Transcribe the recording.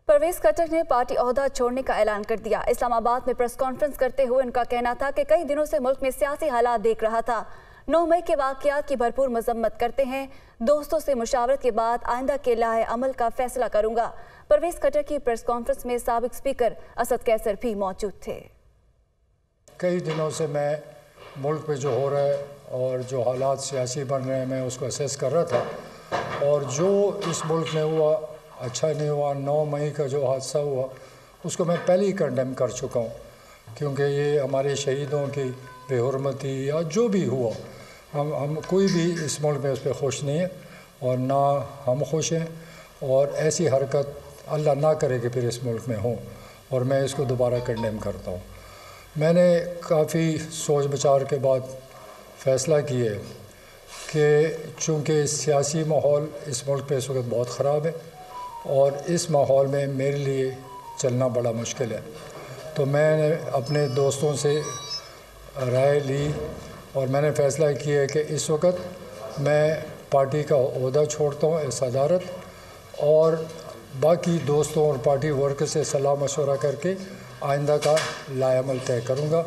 परवेज़ खट्टर ने पार्टी ओहदा छोड़ने का ऐलान कर दिया। इस्लामाबाद में प्रेस कॉन्फ्रेंस करते हुए उनका कहना था कि कई दिनों से मुल्क में सियासी हालात देख रहा था। 9 मई के वाक़यात की भरपूर मजम्मत करते हैं। दोस्तों से मुशावरत के बाद आइंदा के लाए अमल का फैसला करूंगा। परवेज़ खट्टर की प्रेस कॉन्फ्रेंस में साबिक स्पीकर असद कैसर भी मौजूद थे। कई दिनों से मैं मुल्क पे जो हो रहा है और जो हालात सियासी बन रहे हैं मैं उसको असेस कर रहा था, और जो इस मुल्क में हुआ अच्छा नहीं हुआ। 9 मई का जो हादसा हुआ उसको मैं पहले ही कंडेम कर चुका हूँ, क्योंकि ये हमारे शहीदों की बेहुरमती या जो भी हुआ, हम कोई भी इस मुल्क में उस पर खुश नहीं है और ना हम खुश हैं, और ऐसी हरकत अल्लाह ना करे कि फिर इस मुल्क में हो, और मैं इसको दोबारा कंडेम करता हूँ। मैंने काफ़ी सोच विचार के बाद फ़ैसला किया कि चूँकि सियासी माहौल इस मुल्क पे इस वक्त बहुत ख़राब है और इस माहौल में मेरे लिए चलना बड़ा मुश्किल है, तो मैंने अपने दोस्तों से राय ली और मैंने फ़ैसला किया कि इस वक्त मैं पार्टी का ओहदा छोड़ता हूँ सदारत, और बाकी दोस्तों और पार्टी वर्कर से सलाह मशवरा करके आइंदा का लाएअमल तय करूँगा।